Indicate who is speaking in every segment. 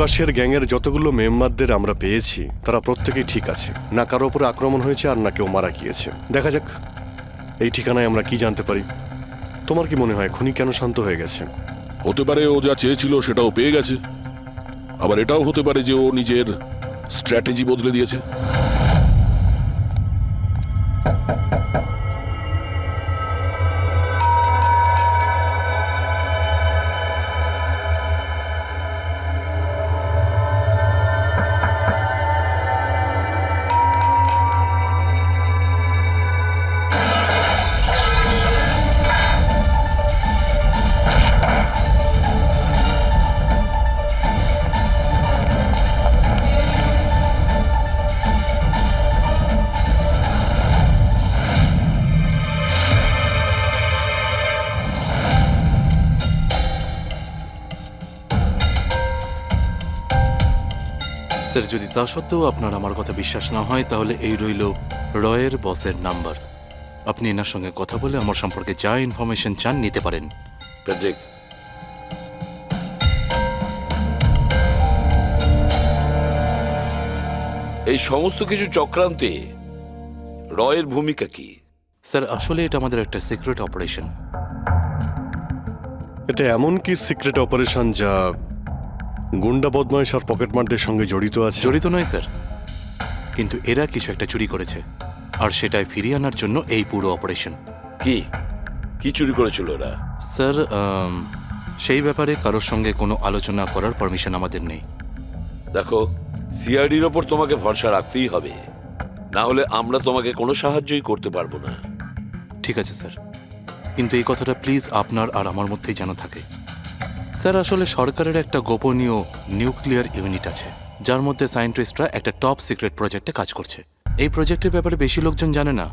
Speaker 1: প্রকাশের গ্যাংয়ের যতগুলো মেম্বারদের আমরা পেয়েছি তারা প্রত্যেকেই ঠিক আছে, না কারো উপরে আক্রমণ হয়েছে আর না কেউ মারা গিয়েছে। দেখা যাক এই ঠিকানায় আমরা কি জানতে পারি। তোমার কি মনে হয় খুনি কেন শান্ত হয়ে গেছে?
Speaker 2: হতে পারে ও যা চেয়েছিল সেটাও পেয়ে গেছে, আবার এটাও হতে পারে যে ও নিজের স্ট্র্যাটেজি বদলে দিয়েছে।
Speaker 3: স্যার, যদি তা সত্ত্বেও আপনার আমার কথা বিশ্বাস না হয় তাহলে এই রইল রয়ের বসের নাম্বার। আপনি এনার সঙ্গে কথা বলে আমার সম্পর্কে যা ইনফরমেশন চান নিতে পারেন।
Speaker 4: প্যাট্রিক, এই সমস্ত কিছু চক্রান্তে রয়ের ভূমিকা কি?
Speaker 3: স্যার, আসলে এটা আমাদের একটা সিক্রেট অপারেশন।
Speaker 1: এটা এমন কি সিক্রেট অপারেশন যা গুন্ডা বদমাইশ আর পকেটমারদের সঙ্গে জড়িত আছে?
Speaker 3: জড়িত নয় স্যার, কিন্তু এরা কিছু একটা চুরি করেছে আর সেটাই ফিরিয়ে আনার জন্য এই পুরো অপারেশন।
Speaker 4: কি কি চুরি করেছিল এরা?
Speaker 3: স্যার, সেই ব্যাপারে কারোর সঙ্গে কোনো আলোচনা করার পারমিশন আমাদের নেই।
Speaker 4: দেখো, সিআইডির ওপর তোমাকে ভরসা রাখতেই হবে, না হলে আমরা তোমাকে কোনো সাহায্যই করতে পারবো না।
Speaker 3: ঠিক আছে স্যার, কিন্তু এই কথাটা প্লিজ আপনার আর আমার মধ্যেই যেন থাকে। স্যার, আসলে সরকারের একটা গোপনীয় নিউক্লিয়ার ইউনিট আছে যার মধ্যে সায়েন্টিস্টরা একটা টপ সিক্রেট প্রজেক্টে কাজ করছে। এই প্রজেক্টের ব্যাপারে বেশি লোকজন জানে না,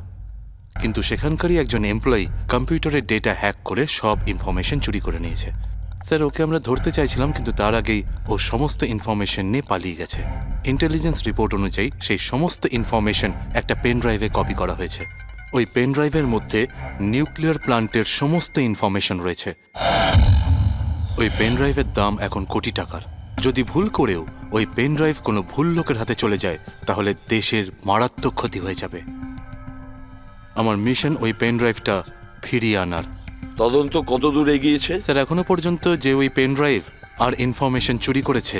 Speaker 3: কিন্তু সেখানকারই একজন এমপ্লয়ি কম্পিউটারের ডেটা হ্যাক করে সব ইনফরমেশন চুরি করে নিয়েছে। স্যার, ওকে আমরা ধরতে চাইছিলাম, কিন্তু তার আগেই ও সমস্ত ইনফরমেশন নিয়ে পালিয়ে গেছে। ইন্টেলিজেন্স রিপোর্ট অনুযায়ী সেই সমস্ত ইনফরমেশন একটা পেন ড্রাইভে কপি করা হয়েছে। ওই পেন ড্রাইভের মধ্যে নিউক্লিয়ার প্ল্যান্টের সমস্ত ইনফরমেশন রয়েছে। ওই পেন ড্রাইভের দাম এখন কোটি টাকার। যদি ভুল করেও ওই পেন ড্রাইভ কোনো ভুল লোকের হাতে চলে যায় তাহলে দেশের মারাত্মক ক্ষতি হয়ে যাবে। আমার মিশন ওই পেন ড্রাইভটা ফিরিয়ে আনার।
Speaker 4: তদন্ত কত দূর এগিয়েছে?
Speaker 3: স্যার, এখনো পর্যন্ত যে ওই পেন ড্রাইভ আর ইনফরমেশন চুরি করেছে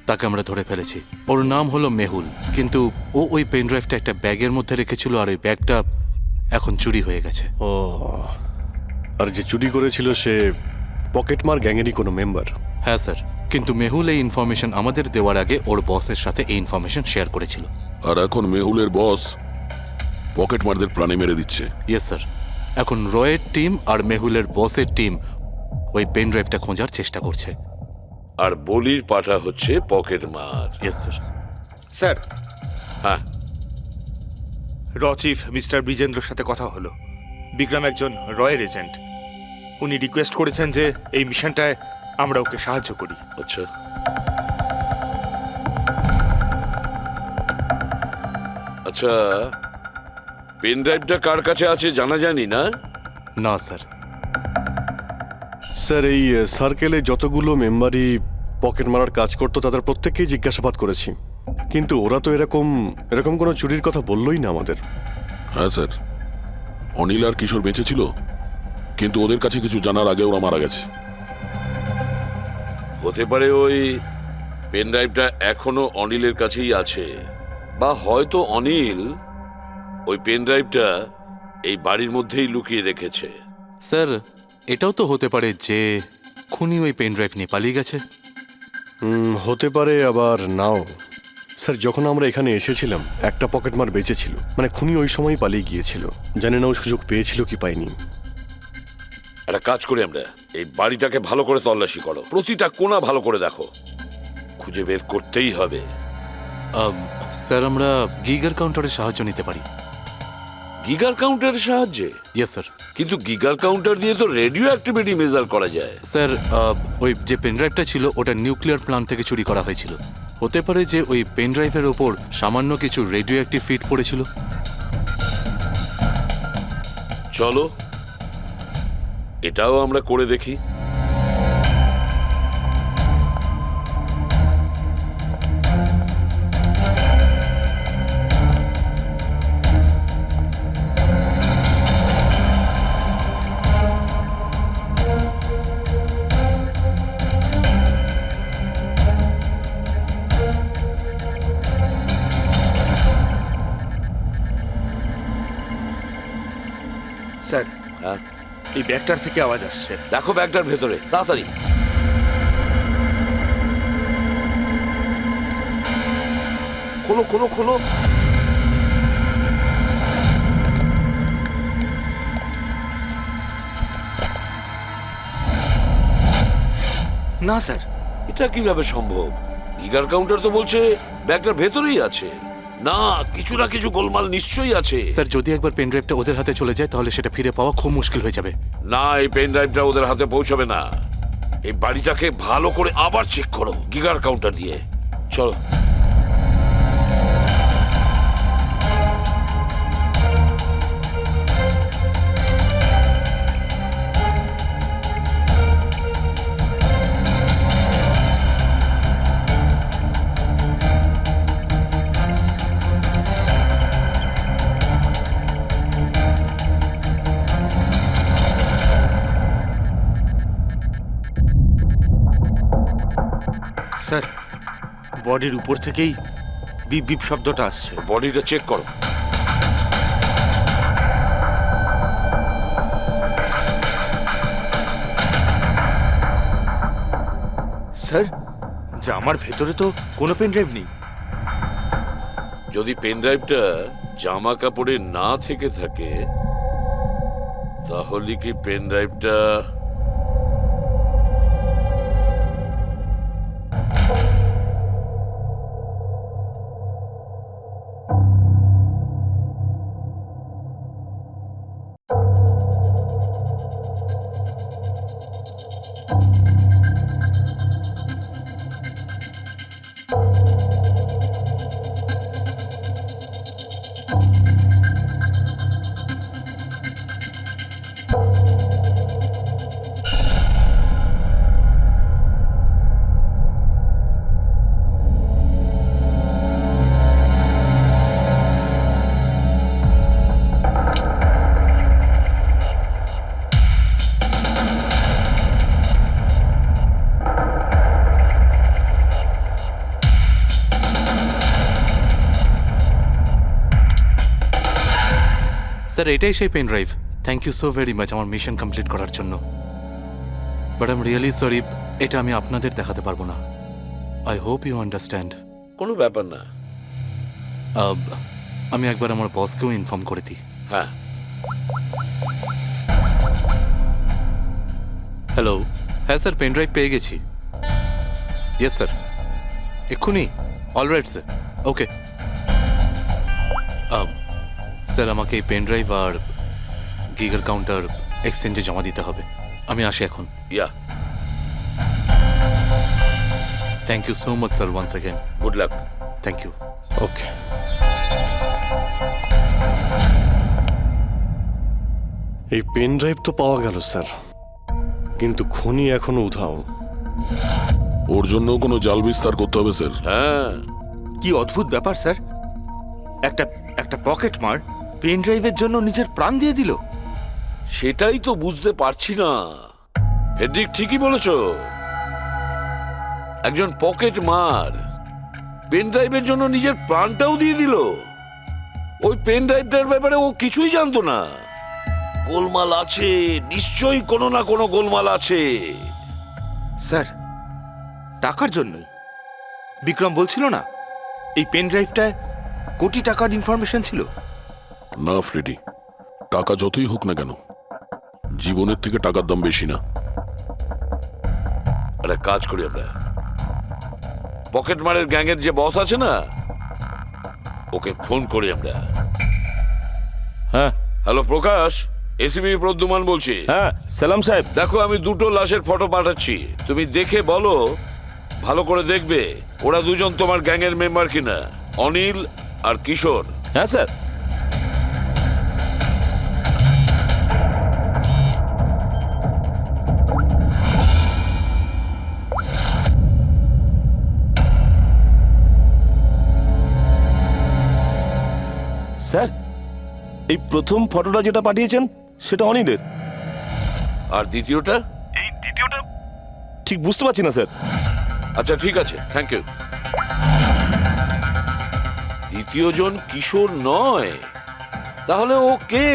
Speaker 3: তাকে আমরা ধরে ফেলেছি। ওর নাম হলো মেহুল, কিন্তু ও ওই পেন ড্রাইভটা একটা ব্যাগের মধ্যে রেখেছিল আর ওই ব্যাগটা এখন চুরি হয়ে গেছে।
Speaker 1: ও, আর যে চুরি করেছিল সে পকেটমার গ্যাংয়েরই কোনো মেম্বার?
Speaker 3: হ্যাঁ স্যার, কিন্তু মেহুল এই ইনফরমেশন আমাদের দেওয়ার আগে ওর বসের সাথে এই ইনফরমেশন শেয়ার করেছিল।
Speaker 2: আর এখন মেহুলের বস পকেটমারদের প্রাণে মেরে দিচ্ছে।
Speaker 3: ইয়েস স্যার, এখন রয়ের টিম আর মেহুলের বসের টিম ওই পেন ড্রাইভটা খোঁজার চেষ্টা করছে।
Speaker 4: আর বলির পাঠা হচ্ছে পকেটমার।
Speaker 3: Yes sir.
Speaker 5: স্যার,
Speaker 4: হ্যাঁ,
Speaker 5: র চিফ মিস্টার বিজেন্দ্রর সাথে কথা হলো। বিক্রম একজন রয়ের এজেন্ট। উনি রিকোয়েস্ট করেছেন যে এই মিশনটায় আমরা ওকে সাহায্য করি।
Speaker 4: আচ্ছা। আচ্ছা, পেন ড্রাইভটা কার কাছে আছে জানা জানি না?
Speaker 3: না স্যার।
Speaker 1: স্যার, এই সার্কেলে যতগুলো মেম্বারই পকেট মারার কাজ করতো তাদের প্রত্যেককেই জিজ্ঞাসাবাদ করেছি, কিন্তু ওরা তো এরকম কোনো চুরির কথা বললোই না আমাদের।
Speaker 2: হ্যাঁ স্যার, অনিল আর কিশোর বেঁচে ছিল, কিন্তু ওদের কাছে কিছু জানার আগে ওরা মারা গেছে।
Speaker 4: হতে পারে ওই পেন ড্রাইভটা এখনো অনিলের কাছেই আছে, বা হয়তো অনিল ওই পেন ড্রাইভটা এই বাড়ির মধ্যেই লুকিয়ে রেখেছে।
Speaker 3: স্যার, এটাও তো হতে পারে যে খুনি ওই পেন ড্রাইভ নিয়ে পালিয়ে গেছে।
Speaker 1: হতে পারে, আবার নাও। স্যার, যখন আমরা এখানে এসেছিলাম একটা পকেটমার বেঁচে ছিল, মানে খুনি ওই সময় পালিয়ে গিয়েছিল। জানি না ও সুযোগ পেয়েছিল কি পায়নি।
Speaker 4: একটা কাজ করি আমরা, এই বাড়িটাকে ভালো করে তল্লাশি করো, প্রতিটা কোণা ভালো করে দেখো, খুঁজে বের করতেই হবে।
Speaker 3: স্যার, আমরা গিগার কাউন্টারের সাহায্য নিতে পারি।
Speaker 4: গিগার কাউন্টারের সাহায্যে?
Speaker 3: Yes sir.
Speaker 4: কিন্তু গিগার কাউন্টার দিয়ে তো রেডিও অ্যাক্টিভিটি মেজার করা যায়।
Speaker 3: স্যার, ওই যে পেন ড্রাইভটা ছিল ওটা নিউক্লিয়ার প্ল্যান্ট থেকে চুরি করা হয়েছিল। হতে পারে যে ওই পেন ড্রাইভের ওপর সামান্য কিছু রেডিও অ্যাক্টিভ ফিট পড়েছিল।
Speaker 4: চলো এটাও আমরা করে দেখি।
Speaker 5: স্যার,
Speaker 4: হ্যাঁ,
Speaker 5: এই ব্যাগটার থেকে আওয়াজ আসছে।
Speaker 4: দেখো ব্যাগটার ভেতরে, তাড়াতাড়ি। খোলো খোলো খোলো।
Speaker 5: না স্যার,
Speaker 4: এটা কিভাবে সম্ভব? গিগার কাউন্টার তো বলছে ব্যাগটার ভেতরেই আছে। না, কিছু না কিছু গোলমাল নিশ্চয়ই আছে।
Speaker 3: স্যার যদি একবার পেন ড্রাইভটা ওদের হাতে চলে যায় তাহলে সেটা ফিরে পাওয়া খুব মুশকিল হয়ে যাবে।
Speaker 4: না, এই পেন ড্রাইভটা ওদের হাতে পৌঁছাবে না। এই বাড়িটাকে ভালো করে আবার চেক করো গিগার কাউন্টার দিয়ে। চলো।
Speaker 5: স্যার, বডির উপর থেকেই বিপ বিপ শব্দটা আসছে।
Speaker 4: বডিটা চেক করো।
Speaker 5: স্যার, জামার ভেতরে তো কোনো পেন ড্রাইভ নেই।
Speaker 4: যদি পেন ড্রাইভটা জামা কাপড়ে না থেকে থাকে তাহলে কি পেন ড্রাইভটা
Speaker 3: স্যার এটাই সেই pen drive. Thank you so very much আমার মিশন কমপ্লিট করার জন্য। But I am really sorry, এটা আমি আপনাদের দেখাতে পারবো না। I hope you understand.
Speaker 4: কোনো ব্যাপার না।
Speaker 3: আমি একবার আমার বসকেও ইনফর্ম করে দিই।
Speaker 4: হ্যাঁ,
Speaker 3: হ্যালো, হ্যাঁ স্যার পেন ড্রাইভ পেয়ে গেছি। ইয়েস স্যার, এক্ষুনি। Alright sir, okay. স্যার আমাকে এই পেন ড্রাইভ আর গিগার কাউন্টার এক্সচেঞ্জে জমা দিতে হবে। আমি আসি এখন।
Speaker 4: Yeah,
Speaker 3: thank you so much sir once again.
Speaker 4: Good luck.
Speaker 3: Thank you.
Speaker 1: Okay. এই পেন ড্রাইভ তো পাওয়া গেল স্যার, কিন্তু খনি এখনো উধাও।
Speaker 2: ওর জন্য কোনো জাল বিস্তার করতে হবে স্যার।
Speaker 4: হ্যাঁ,
Speaker 5: কি অদ্ভুত ব্যাপার স্যার, একটা পকেট মার পেন ড্রাইভের জন্য নিজের প্রাণ দিয়ে দিল।
Speaker 4: সেটাই তো বুঝতে পারছি না। ফেডরিক ঠিকই বলেছ, একজন পকেট মার পেন ড্রাইভের জন্য নিজের প্রাণটাও দিয়ে দিল। ওই পেন ড্রাইভটার ব্যাপারে ও কিছুই জানতো না। গোলমাল আছে, নিশ্চয়ই কোনো না কোনো গোলমাল আছে।
Speaker 5: স্যার, টাকার জন্যই। বিক্রম বলছিল না এই পেন ড্রাইভটায় কোটি টাকার ইনফরমেশন ছিল।
Speaker 2: না ফ্রেডি, টাকা যতই হোক না কেন, জীবনের থেকে টাকার দাম বেশি না।
Speaker 4: একটা কাজ করি আমরা, পকেট মারের গ্যাংয়ের যে বস আছে না, ওকে ফোন করি আমরা।
Speaker 6: হ্যাঁ
Speaker 4: হ্যালো প্রকাশ, এসিবি প্রদ্যুমান বলছি।
Speaker 6: হ্যাঁ সালাম সাহেব।
Speaker 4: দেখো আমি দুটো লাশের ফটো পাঠাচ্ছি, তুমি দেখে বলো, ভালো করে দেখবে ওরা দুজন তোমার গ্যাংয়ের মেম্বার কিনা, অনিল আর কিশোর।
Speaker 6: হ্যাঁ স্যার। স্যার, এই প্রথম ফটোটা যেটা পাঠিয়েছেন সেটা অনিলের।
Speaker 4: আর দ্বিতীয়টা?
Speaker 6: ঠিক বুঝতে পারছি না স্যার।
Speaker 4: আচ্ছা ঠিক আছে, থ্যাংক ইউ। দ্বিতীয় জন কিশোর নয়, তাহলে ও কে?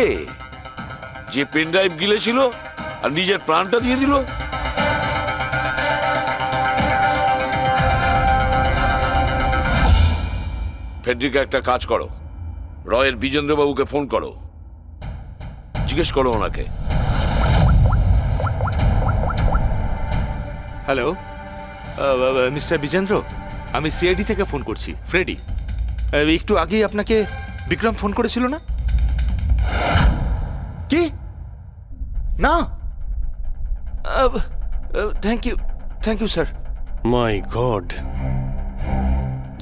Speaker 4: যে পেন ড্রাইভ গিলেছিল আর নিজের প্রাণটা দিয়ে দিল? ফেডরিকা, একটা কাজ করো, রয়ের বিজেন্দ্রবাবুকে ফোন করো, জিজ্ঞেস করো ওনাকে।
Speaker 5: হ্যালো মিস্টার বিজেন্দ্র, আমি সিআইডি থেকে ফোন করছি, ফ্রেডি। একটু আগেই আপনাকে বিক্রম ফোন করেছিল না? কি না? Thank you sir.
Speaker 1: My God,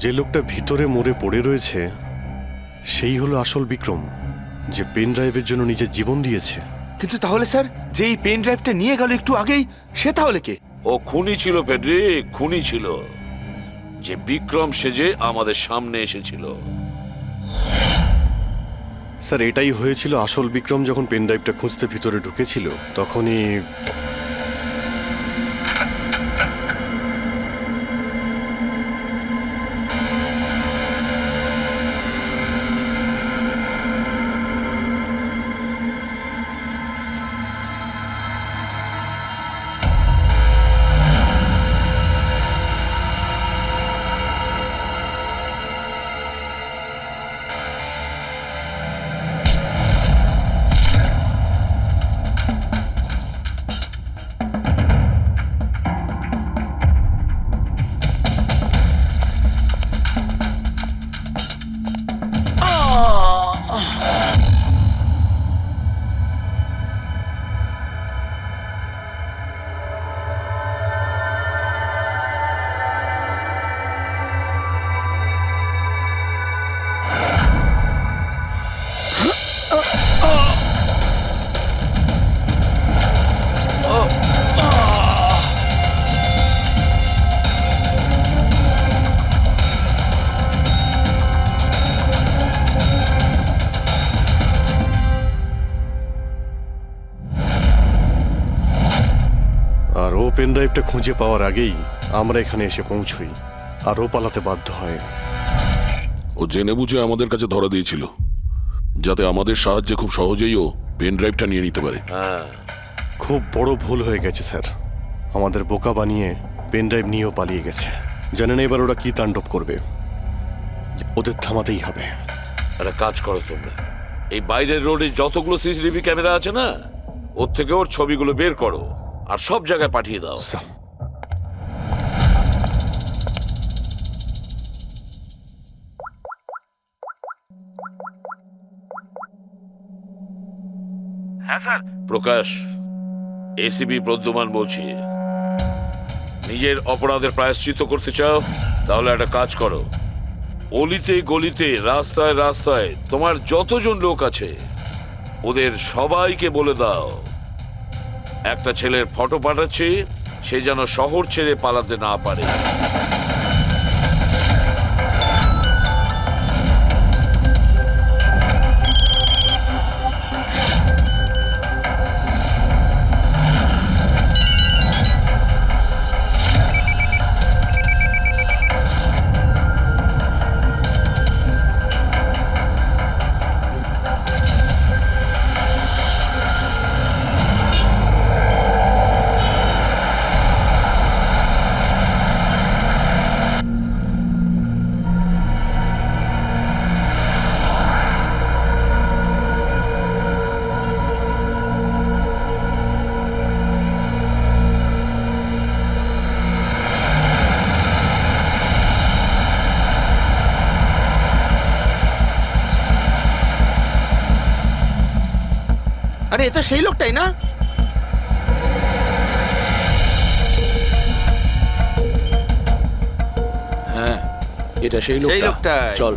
Speaker 1: যে লোকটা ভিতরে মরে পড়ে রয়েছে সেই হলো আসল বিক্রম, যে পেন ড্রাইভের জন্য নিজের জীবন দিয়েছে।
Speaker 5: কিন্তু তাহলে স্যার, যে এই পেন ড্রাইভটা নিয়ে গেল একটু আগেই, সে তাহলে কে?
Speaker 4: ও খুনি ছিল ফেডরিক, খুনি ছিল, যে বিক্রম সেজে আমাদের সামনে এসেছিল।
Speaker 1: স্যার, এটাই হয়েছিল। আসল বিক্রম যখন পেন ড্রাইভটা খুঁজতে ভিতরে ঢুকেছিল তখনই আর ও পেন ড্রাইভটা খুঁজে পাওয়ার আগেই আমরা এখানে এসে পৌঁছই, আর ও পালাতে বাধ্য হয়।
Speaker 2: ও জেনে বুঝে আমাদের কাছে ধরা দিয়েছিল, যাতে আমাদের সাহায্যে খুব সহজেই ও পেন ড্রাইভটা নিয়ে নিতে পারে।
Speaker 1: খুব বড় ভুল হয়ে গেছে স্যার, আমাদের বোকা বানিয়ে পেন ড্রাইভ নিয়েও পালিয়ে গেছে। জানেন এবার ওরা কি তাণ্ডব করবে, ওদের থামাতেই হবে।
Speaker 4: একটা কাজ করো তোমরা, এই বাইরের রোডে যতগুলো সিসিটিভি ক্যামেরা আছে না, ওর থেকে ওর ছবিগুলো বের করো আর সব জায়গায় পাঠিয়ে দাও।
Speaker 1: স্যার,
Speaker 4: প্রকাশ, এসিবি প্রদ্যুমান বলছি। নিজের অপরাধের প্রায়শ্চিত্ত করতে চাও? তাহলে একটা কাজ করো, অলিতে গলিতে রাস্তায় রাস্তায় তোমার যতজন লোক আছে ওদের সবাইকে বলে দাও একটা ছেলের ফটো পাঠাচ্ছি, সে যেন শহর ছেড়ে পালাতে না পারে।
Speaker 5: আরে এ তো সেই লোকটাই না?
Speaker 7: হ্যাঁ, এটা সেই
Speaker 5: সেই লোকটাই।
Speaker 7: চল।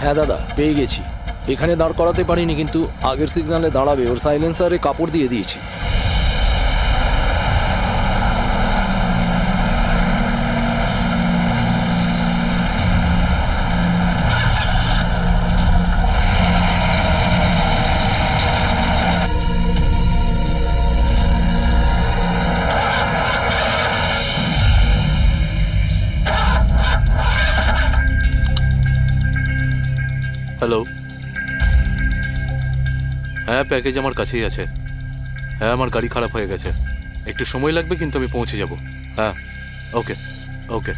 Speaker 7: হ্যাঁ দাদা, পেয়ে গেছি। এখানে দাঁড় করাতে পারিনি, কিন্তু আগের সিগন্যালে দাঁড়াবে, ওর সাইলেন্সারে কাপড় দিয়ে দিয়েছি।
Speaker 3: হ্যালো, হ্যাঁ প্যাকেজ আমার কাছেই আছে। হ্যাঁ আমার গাড়ি খারাপ হয়ে গেছে, একটু সময় লাগবে কিন্তু আমি পৌঁছে যাব। হ্যাঁ ওকে ওকে।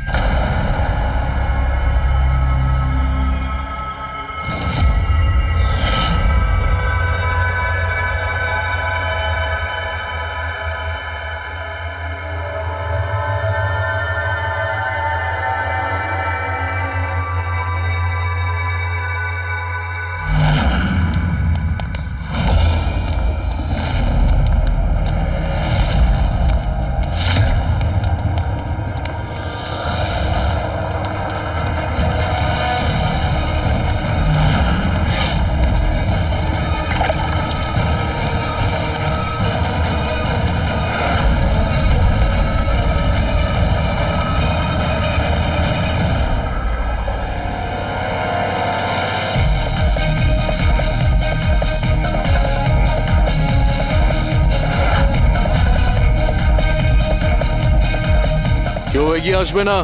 Speaker 3: কেউ এগিয়ে আসবে না,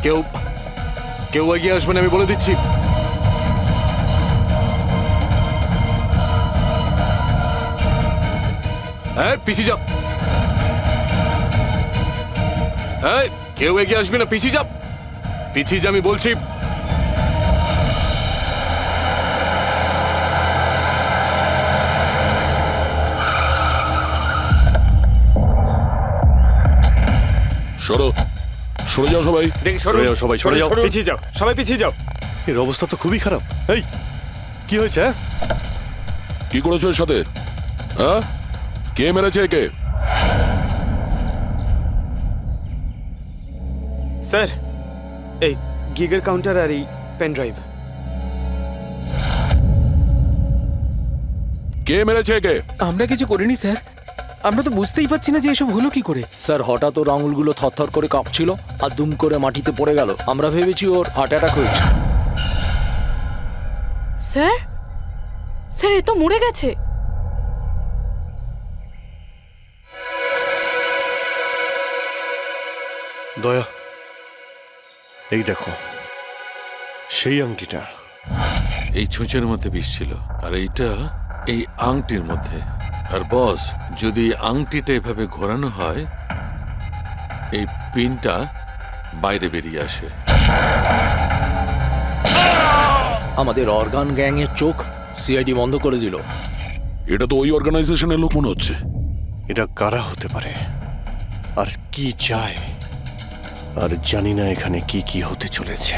Speaker 3: কেউ কেউ এগিয়ে আসবে না, আমি বলে দিচ্ছি। হ্যাঁ পিছিয়ে যাও, হ্যাঁ কেউ এগিয়ে আসবে না, পিছিয়ে যাও, পিছিয়ে যা আমি বলছি।
Speaker 2: সরো, সরে যাও সবাই।
Speaker 5: দেখি
Speaker 1: সরে যাও সবাই, সরে যাও।
Speaker 5: পিছিয়ে যাও, সবাই পিছিয়ে যাও।
Speaker 1: এর অবস্থা তো খুবই খারাপ। এই কি হয়েছে? হ্যাঁ?
Speaker 2: কি করেছো এর সাথে? হ্যাঁ, কে মেরেছে একে?
Speaker 8: স্যার, এই গিগের কাউন্টার আর এই পেন ড্রাইভ।
Speaker 2: কে মেরেছে একে?
Speaker 9: আমরা কিছু করিনি স্যার, আমরা তো বুঝতেই পারছি না যে এসব হলো কি করে।
Speaker 7: স্যার হঠাৎ ওর আঙুলগুলো থরথর করে কাঁপছিল আর দুম করে মাটিতে পড়ে গেল। আমরা ভেবেছি ওর হার্ট অ্যাটাক হয়েছে।
Speaker 10: স্যার, স্যার এ তো মরে গেছে।
Speaker 1: দয়া, এই দেখো সেই আংটিটা।
Speaker 4: এই ছুঁচের মধ্যে বিষ ছিল আর এইটা এই আংটির মধ্যে। আর বস, যদি আংটিটা এভাবে ঘোরানো হয় এই পিনটা বাইরে বেরিয়ে আসে।
Speaker 7: আমাদের অর্গান গ্যাংয়ের চোখ সিআইডি বন্ধ করে দিল।
Speaker 2: এটা তো ওই অর্গানাইজেশনের লোক মনে হচ্ছে।
Speaker 1: এটা কারা হতে পারে আর কি চায়? আর জানি না এখানে কি কি হতে চলেছে।